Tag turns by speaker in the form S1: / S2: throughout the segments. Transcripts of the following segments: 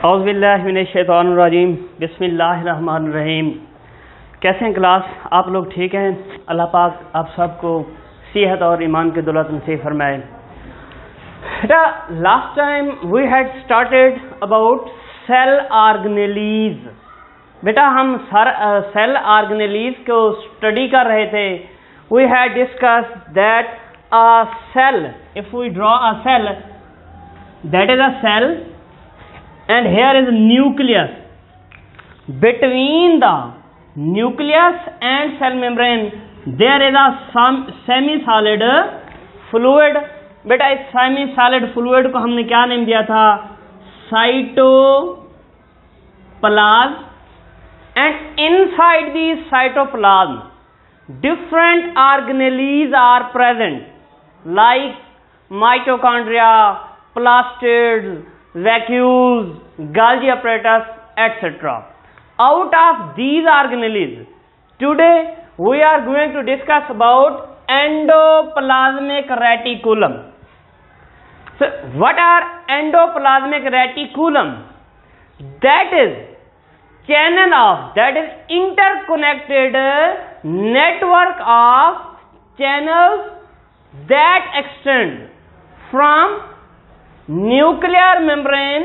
S1: औज़ुबिल्लाहि मिनश्शैतानिर्रजीम बिस्मिल्लाहिर्रहमानिर्रहीम। कैसे हैं क्लास? आप लोग ठीक हैं? अल्लाह पाक आप सबको सेहत और ईमान की दौलत नसीब फरमाए। Last time we had started about cell organelles. बेटा हम सेल ऑर्गेनेलीज को स्टडी कर रहे थे। We had discuss that a cell, if we draw a cell, that is a cell, and here is a nucleus. Between the nucleus and cell membrane there is a semi-solid fluid. बेटा इस semi solid fluid को हमने क्या name दिया था? Cytoplasm. And inside the cytoplasm different organelles are present like mitochondria, plastids, vacuoles, Golgi apparatus, etc. Out of these organelles, today we are going to discuss about endoplasmic reticulum. So what are endoplasmic reticulum? That is interconnected network of channels that extend from nuclear membrane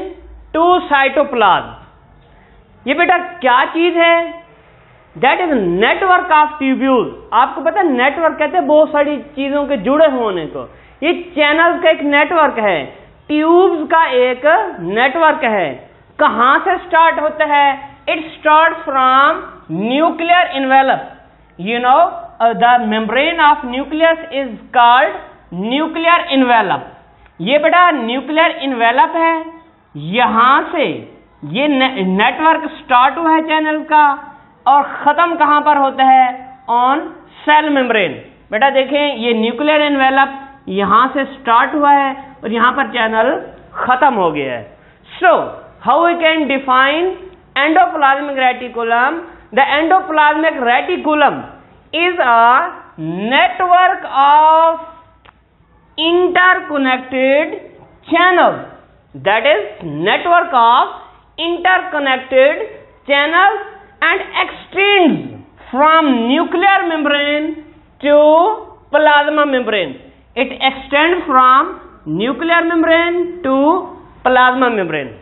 S1: to cytoplasm. ये बेटा क्या चीज है? That is network of tubules. आपको पता है network कहते हैं बहुत सारी चीजों के जुड़े होने को। ये चैनल्स का एक नेटवर्क है, ट्यूब्स का एक नेटवर्क है। कहां से स्टार्ट होता है? It starts from nuclear envelope. You know, the membrane of nucleus is called nuclear envelope. ये बेटा nuclear envelope है। यहां से ये नेटवर्क स्टार्ट हुआ है चैनल का और खत्म कहां पर होता है? On sale membrane. बेटा देखें ये न्यूक्लियर एनवेलप यहां से स्टार्ट हुआ है और यहां पर चैनल खत्म हो गया है। So how we can define endoplasmic reticulum? The endoplasmic reticulum is a network of interconnected channels. That is network of interconnected channels and extends from nuclear membrane to plasma membrane. It extends from nuclear membrane to plasma membrane.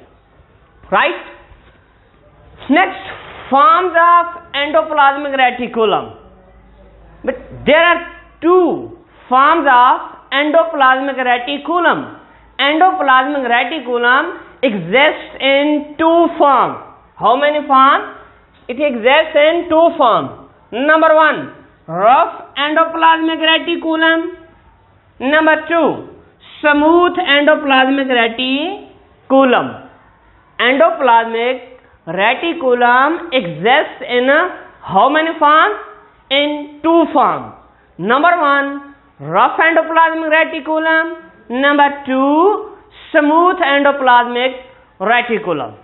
S1: Right? Next, forms of endoplasmic reticulum. But there are two forms of endoplasmic reticulum. Endoplasmic reticulum exists in two forms. How many forms? It exists in two forms. Number one, rough endoplasmic reticulum. Number two, smooth endoplasmic reticulum. Endoplasmic reticulum exists in how many forms? In two forms. Number one, rough endoplasmic reticulum. Number two, smooth endoplasmic reticulum.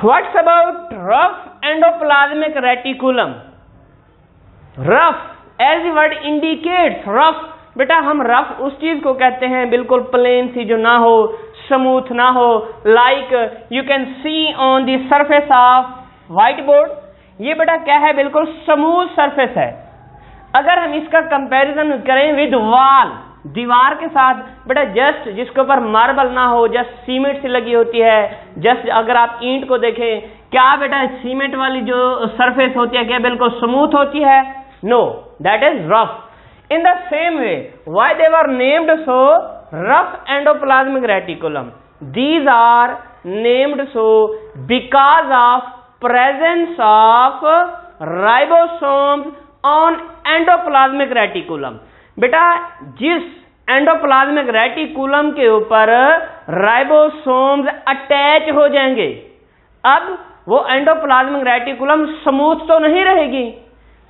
S1: What's about rough endoplasmic reticulum? Rough, as the word indicates, rough. बेटा हम rough उस चीज को कहते हैं बिल्कुल plane सी जो ना हो, स्मूथ ना हो, like you can C on the surface of white board. ये बेटा क्या है? बिल्कुल स्मूथ सरफेस है। अगर हम इसका कंपैरिजन करें विद वॉल, दीवार के साथ, बेटा जस्ट जिसके ऊपर मार्बल ना हो, जस्ट सीमेंट से लगी होती है, जस्ट अगर आप ईंट को देखें, क्या बेटा सीमेंट वाली जो सरफेस होती है क्या बिल्कुल स्मूथ होती है? No, that is rough. In the same way, why they were named so? Rough endoplasmic reticulum. These are named so because of presence of ribosomes on endoplasmic reticulum. बेटा जिस एंडोप्लाज्मिक रेटिकुलम के ऊपर ribosomes attach हो जाएंगे, अब वो endoplasmic reticulum smooth तो नहीं रहेगी।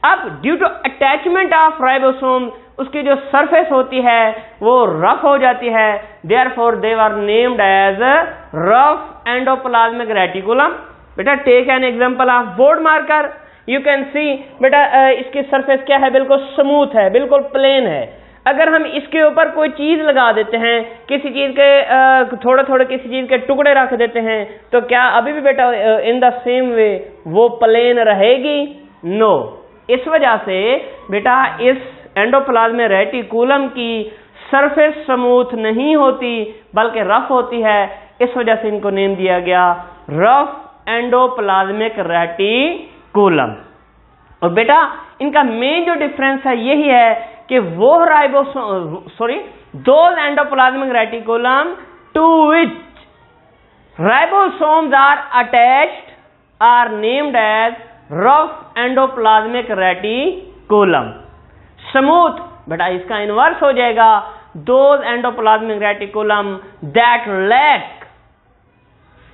S1: अब due to attachment of ribosome उसकी जो सरफेस होती है वो रफ हो जाती है। Therefore they were named as rough endoplasmic reticulum. बेटा take an example of board marker. You can see बेटा इसकी सरफेस क्या है? बिल्कुल स्मूथ है, बिल्कुल प्लेन है। अगर हम इसके ऊपर कोई चीज लगा देते हैं, किसी चीज के थोड़े थोड़े किसी चीज के टुकड़े रख देते हैं, तो क्या अभी भी बेटा इन द सेम वे वो प्लेन रहेगी? नो। इस वजह से बेटा इस एंडोप्लाज्मिक रेटिकुलम की सरफेस स्मूथ नहीं होती बल्कि रफ होती है। इस वजह से इनको नेम दिया गया रफ एंडोप्लाज्मिक रेटिकुलम। और बेटा इनका मेन जो डिफरेंस है यही है कि वो those endoplasmic reticulum to which ribosomes are attached are named as rough endoplasmic reticulum. Smooth बेटा इसका इनवर्स हो जाएगा those endoplasmic reticulum that lack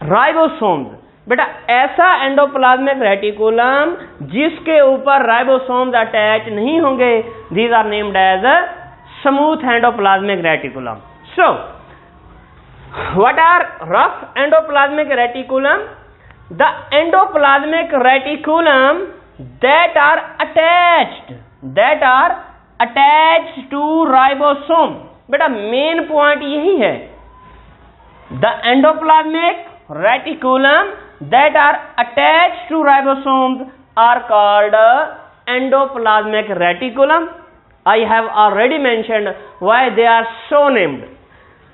S1: ribosomes. बेटा ऐसा एंडोप्लाज्मिक रेटिकुलम जिसके ऊपर राइबोसोम्स अटैच नहीं होंगे, these are named as smooth endoplasmic reticulum. So what are rough endoplasmic reticulum? The endoplasmic reticulum that are attached to ribosome. बेटा main point यही है, the endoplasmic reticulum that are attached to ribosomes are called endoplasmic reticulum. I have already mentioned why they are so named.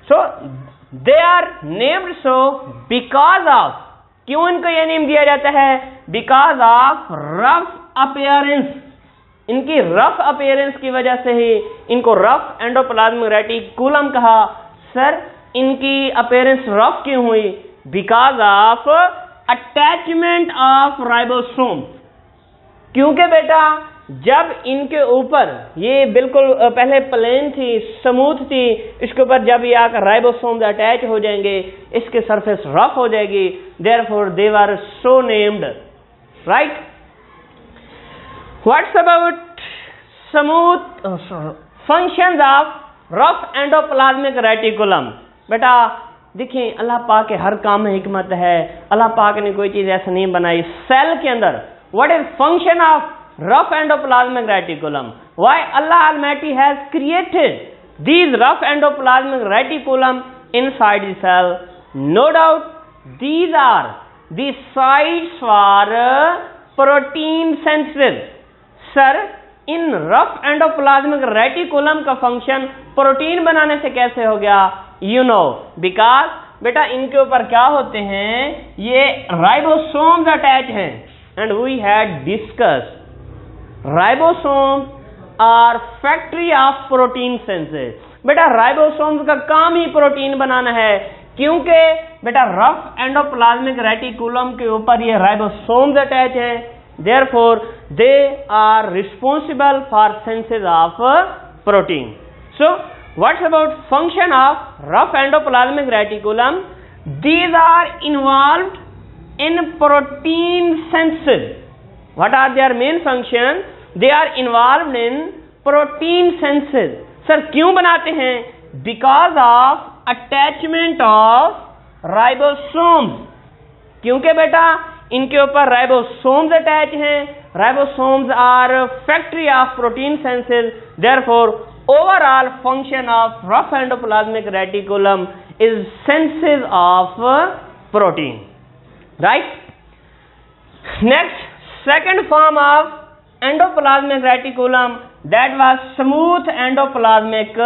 S1: So they are named so because of, क्यों इनको यह name दिया जाता है? Because of rough appearance. इनकी rough appearance की वजह से ही इनको रफ एंडोप्लाज्मिक रेटिकुलम कहा। सर इनकी अपीयरेंस रफ क्यों हुई? Because of attachment of ribosome. क्योंकि बेटा जब इनके ऊपर ये बिल्कुल पहले प्लेन थी, स्मूथ थी, इसके ऊपर जब ये आकर राइबोसोम अटैच हो जाएंगे इसके सरफेस रफ हो जाएगी, therefore they were so named, right. What's about smooth functions of rough endoplasmic reticulum? बेटा देखिए अल्लाह पाक के हर काम में हिकमत है। अल्लाह पाक ने कोई चीज ऐसा नहीं बनाई। सेल के अंदर what is function of rough endoplasmic reticulum? Why Allah Almighty has created these rough endoplasmic reticulum inside the cell? No doubt these are the sites for protein synthesis. Sir, in rough endoplasmic reticulum का function protein बनाने से कैसे हो गया? You know, because बेटा इनके ऊपर क्या होते हैं, ये राइबोसोम्स अटैच हैं, and we had discussed ribosomes are factory of protein synthesis. बेटा राइबोसोम्स का काम ही प्रोटीन बनाना है, क्योंकि बेटा रफ एंडोप्लाज्मिक रेटिकुलम के ऊपर ये राइबोसोम्स अटैच हैं, therefore they are responsible for synthesis of protein. So what's about function of rough endoplasmic reticulum? These are involved in protein synthesis. What are their main function? They are involved in protein synthesis. Sir क्यों बनाते हैं? Because of attachment of ribosomes. क्योंकि बेटा इनके ऊपर ribosomes attach हैं। Ribosomes are factory of protein synthesis. Therefore, overall function of rough endoplasmic reticulum is synthesis of protein. Right? Next. Second form of endoplasmic reticulum, that was smooth endoplasmic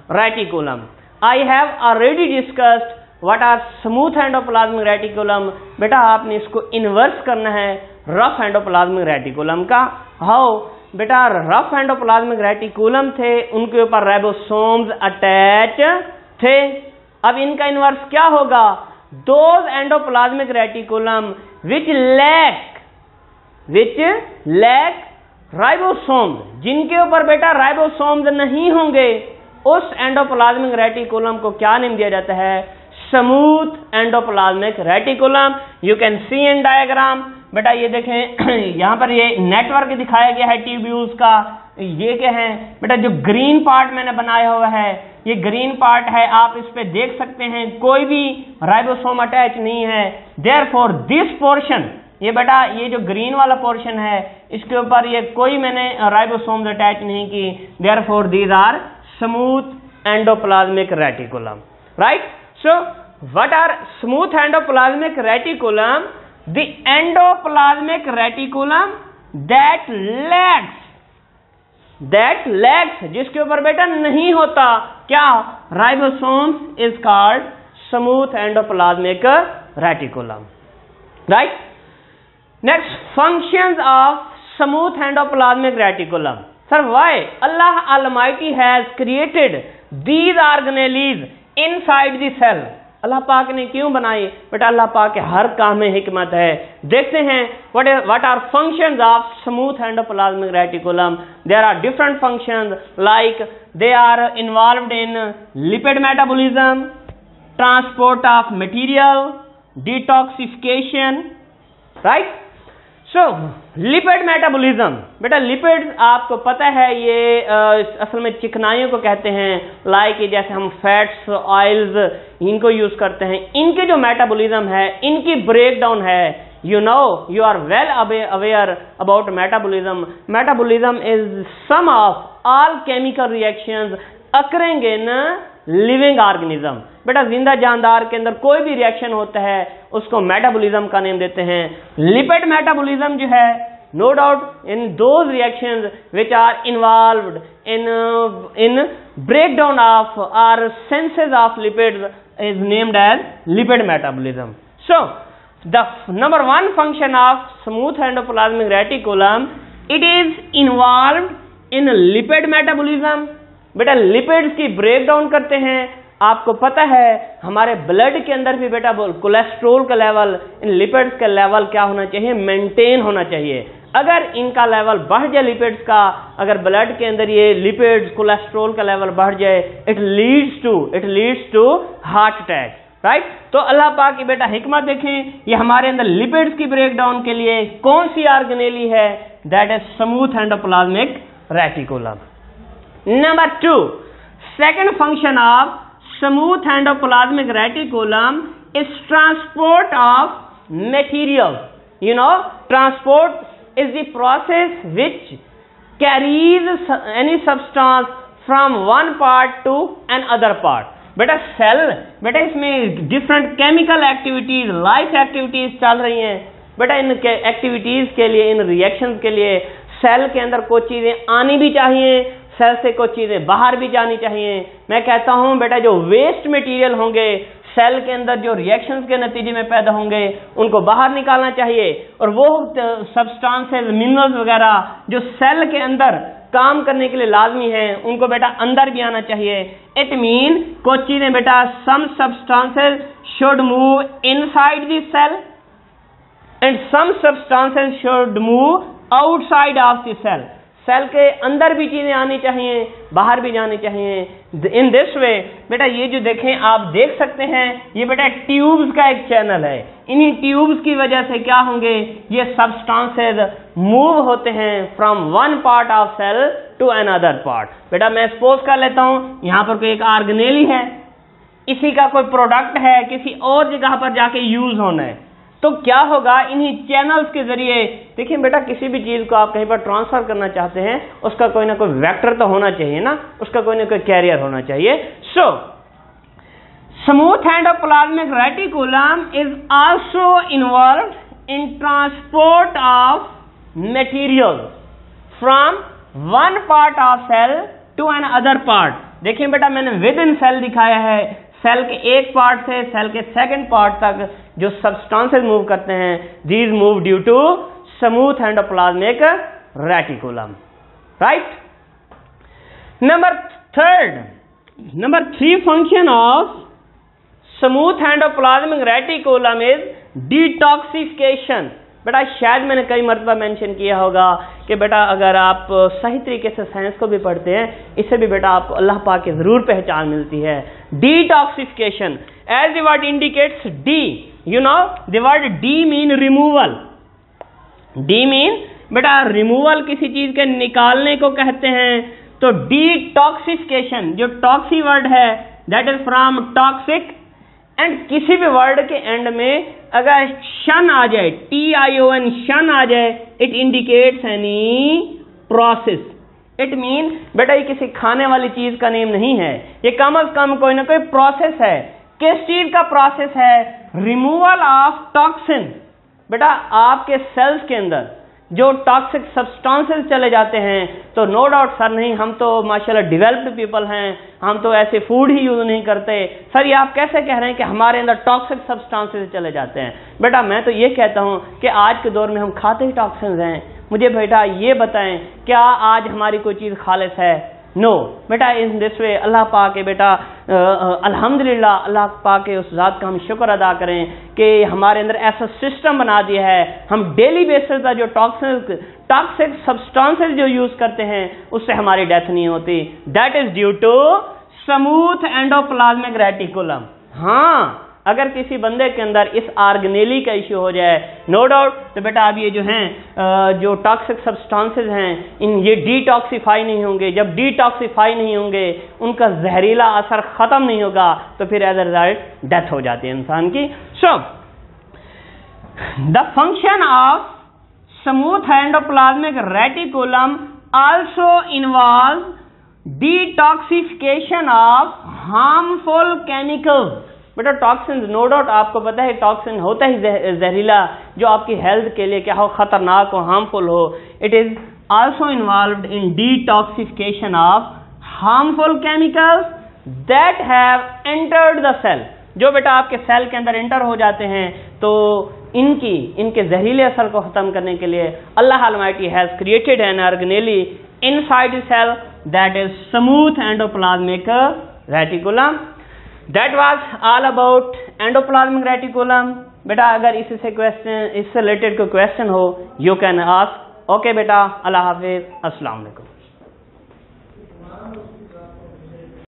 S1: reticulum. I have already discussed what are smooth endoplasmic reticulum. बेटा आपने इसको inverse करना है rough endoplasmic reticulum का। How? बेटा rough endoplasmic reticulum थे, उनके ऊपर राइबोसोम्स अटैच थे। अब इनका इन्वर्स क्या होगा? Those endoplasmic reticulum which lack ribosomes, जिनके ऊपर बेटा राइबोसोम्स नहीं होंगे, उस एंडोप्लाज्मिक रेटिकुलम को क्या नेम दिया जाता है? Smooth endoplasmic reticulum. You can C in diagram. बेटा ये देखें यहाँ पर ये नेटवर्क दिखाया गया है ट्यूब्यूल्स का। ये क्या है बेटा? जो ग्रीन पार्ट मैंने बनाया हुआ है, ये ग्रीन पार्ट है, आप इस पे देख सकते हैं कोई भी राइबोसोम अटैच नहीं है। देयरफॉर दिस पोर्शन, ये बेटा ये जो ग्रीन वाला पोर्शन है इसके ऊपर ये कोई मैंने राइबोसोम्स अटैच नहीं की, therefore these are smooth endoplasmic reticulum. Right? So what are smooth endoplasmic reticulum? The endoplasmic reticulum that lacks जिसके ऊपर बेटा नहीं होता क्या, ribosomes, is called smooth endoplasmic reticulum. Right. Next, functions of smooth endoplasmic reticulum. Sir, why Allah Almighty has created these organelles inside the cell? अल्लाह पाक ने क्यों बनाई बेटा? अल्लाह पाक के हर काम में हिकमत है. देखते हैं what are functions of smooth endoplasmic reticulum. There are different functions like they are involved in lipid metabolism, transport of material, detoxification. Right? So lipid metabolism. बेटा लिपिड्स आपको पता है ये असल में चिकनाइयों को कहते हैं. लाइक जैसे हम फैट्स, ऑयल्स इनको यूज करते हैं. इनके जो मेटाबॉलिज्म है, इनकी ब्रेकडाउन है. You are well aware about metabolism. Metabolism is sum of all chemical reactions occurring in living organism. बेटा जिंदा जानदार के अंदर कोई भी रिएक्शन होता है उसको मेटाबॉलिज्म का नेम देते हैं. लिपिड मेटाबॉलिज्म जो है, no doubt in those reactions which are involved in breakdown of or synthesis of lipids is named as lipid metabolism. So the number 1 function of smooth endoplasmic reticulum, it is involved in lipid metabolism. बेटा lipids की breakdown करते हैं. आपको पता है हमारे blood के अंदर भी बेटा कोलेस्ट्रोल का लेवल, इन लिपिड्स का लेवल क्या होना चाहिए, मेंटेन होना चाहिए. अगर इनका लेवल बढ़ जाए लिपिड्स का, अगर ब्लड के अंदर ये लिपिड्स कोलेस्ट्रोल का लेवल बढ़ जाए, it leads to heart attack. Right. तो अल्लाह पाक की बेटा हिकमत देखें, ये हमारे अंदर लिपिड्स की ब्रेकडाउन के लिए कौन सी ऑर्गेनेली है, that is smooth endoplasmic reticulum. Number 2, second function of smooth endoplasmic reticulum is transport of material. Transport is the process which carries any substance from one part to another part. बेटा cell, बेटा इसमें different chemical activities, life activities चल रही हैं. बेटा इन activities के लिए, इन reactions के लिए सेल के अंदर कुछ चीजें आनी भी चाहिए, सेल से कुछ चीजें बाहर भी जानी चाहिए. मैं कहता हूं बेटा जो वेस्ट मटेरियल होंगे सेल के अंदर, जो रिएक्शंस के नतीजे में पैदा होंगे, उनको बाहर निकालना चाहिए. और वो सब्सटेंसेस, मिनरल्स वगैरह जो सेल के अंदर काम करने के लिए लाजमी हैं, उनको बेटा अंदर भी आना चाहिए. इट मीन कुछ चीजें बेटा, some substances should move inside the cell and some substances should move outside of the cell. Cell के अंदर भी चीजें आनी चाहिए, बाहर भी जानी चाहिए. इन दिस वे बेटा ये जो देखें, आप देख सकते हैं ये बेटा ट्यूब्स का एक चैनल है. इन्हीं ट्यूब्स की वजह से क्या होंगे, ये सब्सटेंसेस मूव होते हैं from one part of cell to another part. बेटा मैं सपोज कर लेता हूं यहां पर कोई एक ऑर्गेनेली है, इसी का कोई प्रोडक्ट है, किसी और जगह पर जाके यूज होना है. तो क्या होगा, इन्हीं चैनल्स के जरिए, देखिए बेटा किसी भी चीज को आप कहीं पर ट्रांसफर करना चाहते हैं, उसका कोई ना कोई वेक्टर तो होना चाहिए ना, उसका कोई ना कोई कैरियर होना चाहिए. So smooth endoplasmic reticulum is also involved in transport of material from one part of cell to another part. देखिए बेटा मैंने विद इन सेल दिखाया है, सेल के एक पार्ट से सेल के सेकंड पार्ट तक जो सब्सटेंसेस मूव करते हैं, these move due to smooth endoplasmic reticulum. Right. Number 3 function of smooth endoplasmic reticulum is detoxification. बेटा शायद मैंने कई मरतबा मेंशन किया होगा कि बेटा अगर आप सही तरीके से साइंस को भी पढ़ते हैं, इससे भी बेटा आपको अल्लाह पाक की जरूर पहचान मिलती है. Detoxification, as the word indicates D, the word D mean removal. D mean बेटा रिमूवल, किसी चीज के निकालने को कहते हैं. तो डिटॉक्सिफिकेशन, जो टॉक्सी वर्ड है that is from toxic, and किसी भी वर्ड के एंड में अगर शन आ जाए, TION शन आ जाए, it indicates any process. It mean बेटा ये किसी खाने वाली चीज का नेम नहीं है, ये कम अज कम कोई ना कोई प्रोसेस है। किस चीज का प्रोसेस है? Removal of toxin. बेटा आपके सेल्स के अंदर जो टॉक्सिक सब्सटेंसेस चले जाते हैं, तो नो डाउट सर नहीं हम तो माशाल्लाह डेवलप्ड पीपल हैं, हम तो ऐसे फूड ही यूज नहीं करते। सर ये आप कैसे कह रहे हैं कि हमारे अंदर टॉक्सिक सब्सटेंसेस चले जाते हैं? बेटा मैं तो ये कहता हूं कि आज के दौर में हम खाते ही टॉक्सिन्स हैं। मुझे बेटा ये बताएं क्या आज हमारी कोई चीज खालिस है? नो बेटा, इन दिस वे अल्लाह पाक के बेटा अल्हम्दुलिल्लाह अल्लाह पाक के उस ज़ात का हम शुक्र अदा करें कि हमारे अंदर ऐसा सिस्टम बना दिया है, हम डेली बेसिस पर जो टॉक्सिक सब्सटेंसेस जो यूज करते हैं उससे हमारी डेथ नहीं होती। That is due to smooth endoplasmic reticulum. हाँ, अगर किसी बंदे के अंदर इस ऑर्गेनेली का इश्यू हो जाए, नो डाउट तो बेटा अब ये जो हैं जो टॉक्सिक सब्सटेंसेस हैं इन ये डिटॉक्सिफाई नहीं होंगे। जब डिटॉक्सिफाई नहीं होंगे, उनका जहरीला असर खत्म नहीं होगा, तो फिर एज अ रिजल्ट डेथ हो जाती है इंसान की। So the function of smooth endoplasmic reticulum also involve detoxification of harmful chemicals. बेटा टॉक्सिन, नो डाउट आपको पता है टॉक्सिन होता ही जहरीला, जो आपकी हेल्थ के लिए क्या हो, खतरनाक हो, हार्मफुल हो। It is also involved in detoxification of harmful chemicals that have entered the cell. जो बेटा आपके सेल के अंदर एंटर हो जाते हैं, तो इनके जहरीले असर को खत्म करने के लिए Allah almighty has created an organelle inside the cell that is smooth endoplasmic reticulum. That was all about endoplasmic reticulum. बेटा अगर इससे रिलेटेड कोई क्वेश्चन हो, यू कैन आस्क। ओके बेटा, अल्लाह हाफिज, अस्सलाम वालेकुम।